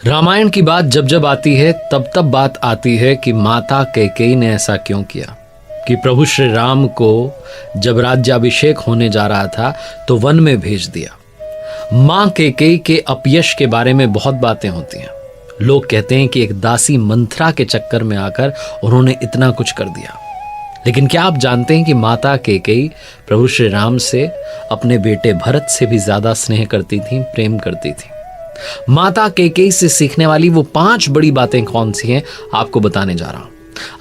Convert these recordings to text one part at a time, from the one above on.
रामायण की बात जब जब आती है तब तब बात आती है कि माता कैकेयी ने ऐसा क्यों किया कि प्रभु श्री राम को जब राज्याभिषेक होने जा रहा था तो वन में भेज दिया। मां कैकेयी के अपयश के बारे में बहुत बातें होती हैं। लोग कहते हैं कि एक दासी मंथरा के चक्कर में आकर उन्होंने इतना कुछ कर दिया। लेकिन क्या आप जानते हैं कि माता कैकेयी प्रभु श्री राम से अपने बेटे भरत से भी ज्यादा स्नेह करती थी, प्रेम करती थी। माता कैकेयी से सीखने वाली वो 5 बड़ी बातें कौन सी हैं आपको बताने जा रहा हूं।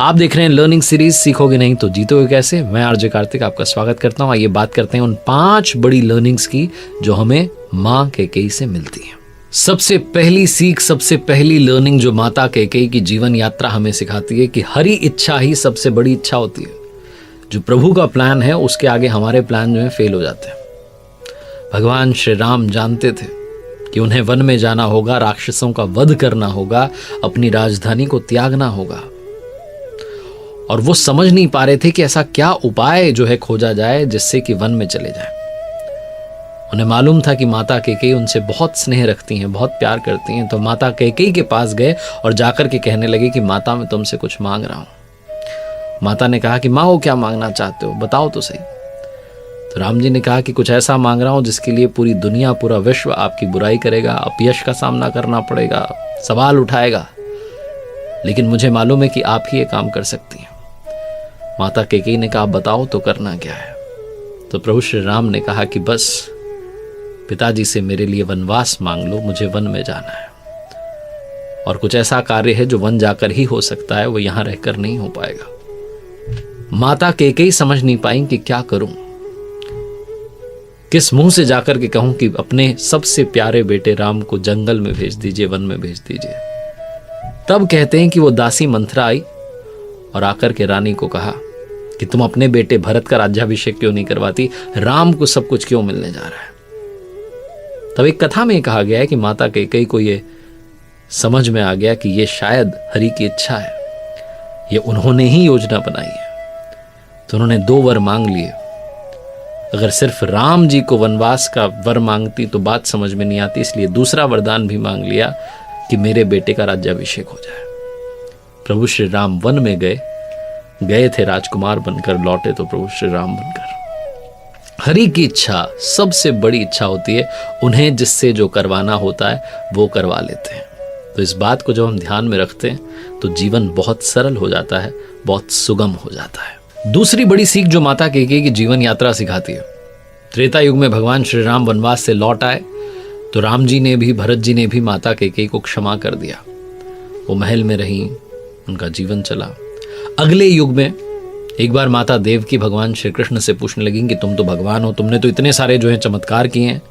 आप देख रहे हैं लर्निंग सीरीज सीखोगे नहीं तो जीतोगे कैसे। मैं आरजे कार्तिक आपका स्वागत करता हूं। आइए बात करते हैं उन 5 बड़ी लर्निंग्स की जो हमें मां कैकेयी से मिलती है। सबसे पहली सीख, सबसे पहली लर्निंग जो माता कैकेयी की जीवन यात्रा हमें सिखाती है कि हरी इच्छा ही सबसे बड़ी इच्छा होती है। जो प्रभु का प्लान है उसके आगे हमारे प्लान जो है फेल हो जाते हैं। भगवान श्री राम जानते थे कि उन्हें वन में जाना होगा, राक्षसों का वध करना होगा, अपनी राजधानी को त्यागना होगा। और वो समझ नहीं पा रहे थे कि ऐसा क्या उपाय जो है खोजा जाए जिससे कि वन में चले जाए। उन्हें मालूम था कि माता कैकेयी उनसे बहुत स्नेह रखती हैं, बहुत प्यार करती हैं। तो माता कैकेयी के पास गए और जाकर के कहने लगे कि माता मैं तुमसे कुछ मांग रहा हूं। माता ने कहा कि माँ वो क्या मांगना चाहते हो, बताओ तो सही। तो राम जी ने कहा कि कुछ ऐसा मांग रहा हूं जिसके लिए पूरी दुनिया, पूरा विश्व आपकी बुराई करेगा, अपयश का सामना करना पड़ेगा, सवाल उठाएगा, लेकिन मुझे मालूम है कि आप ही ये काम कर सकती हैं। माता कैकेयी ने कहा बताओ तो करना क्या है। तो प्रभु श्री राम ने कहा कि बस पिताजी से मेरे लिए वनवास मांग लो, मुझे वन में जाना है और कुछ ऐसा कार्य है जो वन जाकर ही हो सकता है, वो यहां रहकर नहीं हो पाएगा। माता कैकेयी समझ नहीं पाई कि क्या करूं, किस मुंह से जाकर के कहूं कि अपने सबसे प्यारे बेटे राम को जंगल में भेज दीजिए, वन में भेज दीजिए। तब कहते हैं कि वो दासी मंथरा आई और आकर के रानी को कहा कि तुम अपने बेटे भरत का राज्याभिषेक क्यों नहीं करवाती, राम को सब कुछ क्यों मिलने जा रहा है। तब एक कथा में कहा गया है कि माता कैकेयी को ये समझ में आ गया कि ये शायद हरि की इच्छा है, ये उन्होंने ही योजना बनाई है। तो उन्होंने 2 वर मांग लिए। अगर सिर्फ राम जी को वनवास का वर मांगती तो बात समझ में नहीं आती, इसलिए दूसरा वरदान भी मांग लिया कि मेरे बेटे का राज्याभिषेक हो जाए। प्रभु श्री राम वन में गए थे राजकुमार बनकर, लौटे तो प्रभु श्री राम बनकर। हरि की इच्छा सबसे बड़ी इच्छा होती है, उन्हें जिससे जो करवाना होता है वो करवा लेते हैं। तो इस बात को जब हम ध्यान में रखते हैं तो जीवन बहुत सरल हो जाता है, बहुत सुगम हो जाता है। दूसरी बड़ी सीख जो माता कैकेयी की जीवन यात्रा सिखाती है, त्रेता युग में भगवान श्री राम वनवास से लौट आए तो राम जी ने भी, भरत जी ने भी माता कैकेयी को क्षमा कर दिया। वो महल में रही, उनका जीवन चला। अगले युग में एक बार माता देवकी भगवान श्री कृष्ण से पूछने लगी कि तुम तो भगवान हो, तुमने तो इतने सारे जो है चमत्कार किए हैं,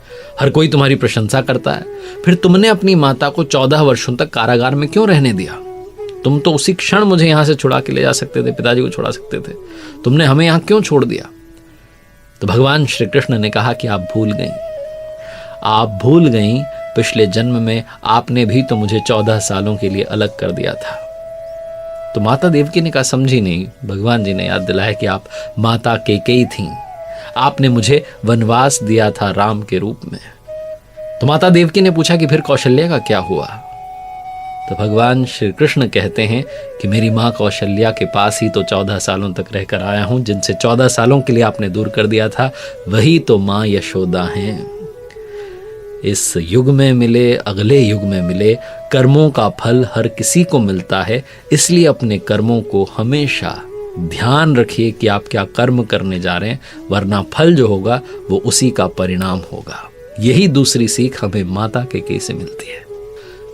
हर कोई तुम्हारी प्रशंसा करता है, फिर तुमने अपनी माता को 14 वर्षों तक कारागार में क्यों रहने दिया? तुम तो उसी क्षण मुझे यहां से छुड़ा के ले जा सकते थे, पिताजी को छुड़ा सकते थे, तुमने हमें यहां क्यों छोड़ दिया? तो भगवान श्री कृष्ण ने कहा कि आप भूल गई पिछले जन्म में आपने भी तो मुझे 14 सालों के लिए अलग कर दिया था। तो माता देवकी ने कहा समझी नहीं। भगवान जी ने याद दिलाया कि आप माता कैकेयी थीं, आपने मुझे वनवास दिया था राम के रूप में। तो माता देवकी ने पूछा कि फिर कौशल्या का क्या हुआ? तो भगवान श्री कृष्ण कहते हैं कि मेरी माँ कौशल्या के पास ही तो 14 सालों तक रहकर आया हूं, जिनसे 14 सालों के लिए आपने दूर कर दिया था, वही तो माँ यशोदा हैं। इस युग में मिले, अगले युग में मिले, कर्मों का फल हर किसी को मिलता है, इसलिए अपने कर्मों को हमेशा ध्यान रखिए कि आप क्या कर्म करने जा रहे हैं, वरना फल जो होगा वो उसी का परिणाम होगा। यही दूसरी सीख हमें माता कैकेयी से मिलती है।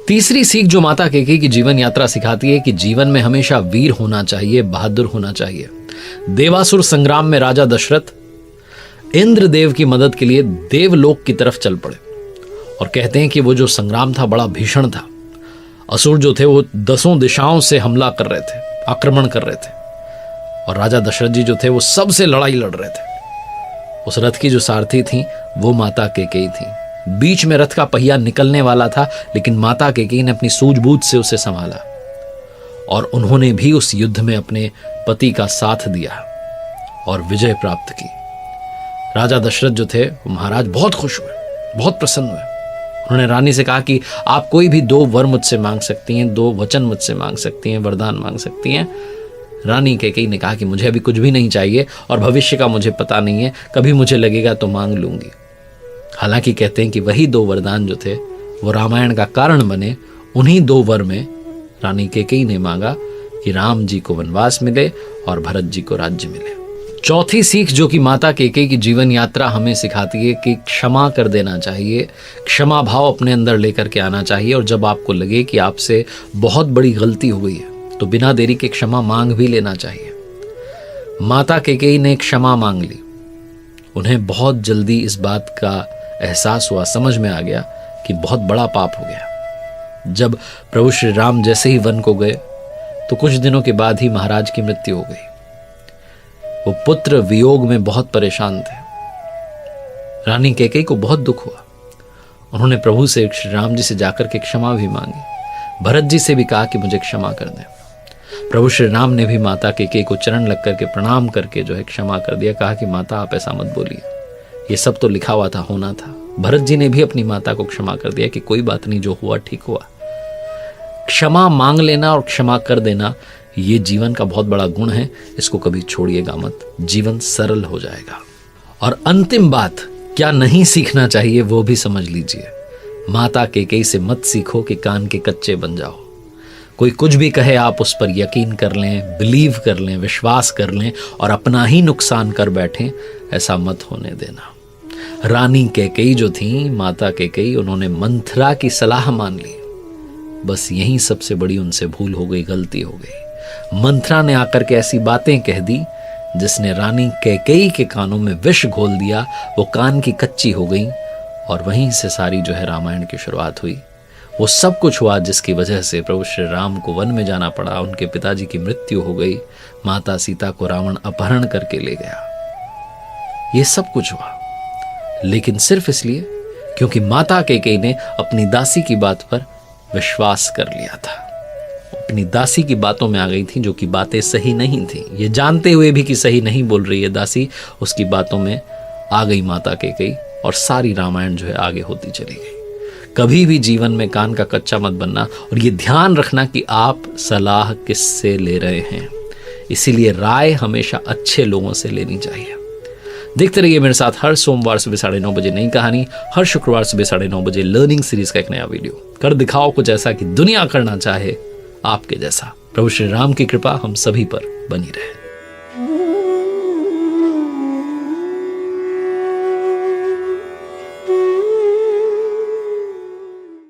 तीसरी सीख जो माता कैकेयी की जीवन यात्रा सिखाती है कि जीवन में हमेशा वीर होना चाहिए, बहादुर होना चाहिए। देवासुर संग्राम में राजा दशरथ इंद्रदेव की मदद के लिए देवलोक की तरफ चल पड़े और कहते हैं कि वो जो संग्राम था बड़ा भीषण था। असुर जो थे वो 10 दिशाओं से हमला कर रहे थे, आक्रमण कर रहे थे, और राजा दशरथ जी जो थे वो सबसे लड़ाई लड़ रहे थे। उस रथ की जो सारथी थी वो माता कैकेयी थी। बीच में रथ का पहिया निकलने वाला था, लेकिन माता कैकेयी ने अपनी सूझबूझ से उसे संभाला और उन्होंने भी उस युद्ध में अपने पति का साथ दिया और विजय प्राप्त की। राजा दशरथ जो थे वो महाराज बहुत खुश हुए, बहुत प्रसन्न हुए। उन्होंने रानी से कहा कि आप कोई भी 2 वर मुझसे मांग सकती हैं, 2 वचन मुझसे मांग सकती हैं, वरदान मांग सकती हैं। रानी कैकेयी ने कहा कि मुझे अभी कुछ भी नहीं चाहिए और भविष्य का मुझे पता नहीं है, कभी मुझे लगेगा तो मांग लूंगी। हालांकि कहते हैं कि वही 2 वरदान जो थे वो रामायण का कारण बने। उन्हीं 2 वर में रानी कैकेयी ने मांगा कि राम जी को वनवास मिले और भरत जी को राज्य मिले। चौथी सीख जो कि माता कैकेयी की जीवन यात्रा हमें सिखाती है कि क्षमा कर देना चाहिए, क्षमा भाव अपने अंदर लेकर के आना चाहिए। और जब आपको लगे कि आपसे बहुत बड़ी गलती हो गई है तो बिना देरी के क्षमा मांग भी लेना चाहिए। माता कैकेयी ने क्षमा मांग ली। उन्हें बहुत जल्दी इस बात का एहसास हुआ, समझ में आ गया कि बहुत बड़ा पाप हो गया। जब प्रभु श्री राम जैसे ही वन को गए तो कुछ दिनों के बाद ही महाराज की मृत्यु हो गई। वो पुत्र वियोग में बहुत परेशान थे। रानी कैकेयी को बहुत दुख हुआ। उन्होंने प्रभु से, श्री राम जी से जाकर के क्षमा भी मांगी। भरत जी से भी कहा कि मुझे क्षमा कर दें। प्रभु श्री राम ने भी माता कैकेयी को चरण लग करके प्रणाम करके जो है क्षमा कर दिया। कहा कि माता आप ऐसा मत बोलिए, ये सब तो लिखा हुआ था, होना था। भरत जी ने भी अपनी माता को क्षमा कर दिया कि कोई बात नहीं, जो हुआ ठीक हुआ। क्षमा मांग लेना और क्षमा कर देना ये जीवन का बहुत बड़ा गुण है। इसको कभी छोड़िएगा मत, जीवन सरल हो जाएगा। और अंतिम बात क्या नहीं सीखना चाहिए वो भी समझ लीजिए। माता कैकेयी से मत सीखो कि कान के कच्चे बन जाओ। कोई कुछ भी कहे आप उस पर यकीन कर लें, बिलीव कर लें, विश्वास कर लें और अपना ही नुकसान कर बैठें। ऐसा मत होने देना। रानी कैकेयी जो थी, माता कैकेयी, उन्होंने मंथरा की सलाह मान ली। बस यही सबसे बड़ी उनसे भूल हो गई, गलती हो गई। मंथरा ने आकर के ऐसी बातें कह दी जिसने रानी कैकेयी के कानों में विष घोल दिया। वो कान की कच्ची हो गई और वहीं से सारी जो है रामायण की शुरुआत हुई। वो सब कुछ हुआ जिसकी वजह से प्रभु श्री राम को वन में जाना पड़ा। उनके पिताजी की मृत्यु हो गई, माता सीता को रावण अपहरण करके ले गया। ये सब कुछ हुआ लेकिन सिर्फ इसलिए क्योंकि माता कैकेयी ने अपनी दासी की बात पर विश्वास कर लिया था। अपनी दासी की बातों में आ गई थी जो कि बातें सही नहीं थी। ये जानते हुए भी कि सही नहीं बोल रही है दासी, उसकी बातों में आ गई माता कैकेयी और सारी रामायण जो है आगे होती चली गई। कभी भी जीवन में कान का कच्चा मत बनना और ये ध्यान रखना कि आप सलाह किससे ले रहे हैं। इसीलिए राय हमेशा अच्छे लोगों से लेनी चाहिए। देखते रहिए मेरे साथ हर सोमवार सुबह 9:30 बजे नई कहानी, हर शुक्रवार सुबह 9:30 बजे लर्निंग सीरीज का एक नया वीडियो। कर दिखाओ कुछ ऐसा कि दुनिया करना चाहे आपके जैसा। प्रभु श्री राम की कृपा हम सभी पर बनी रहे।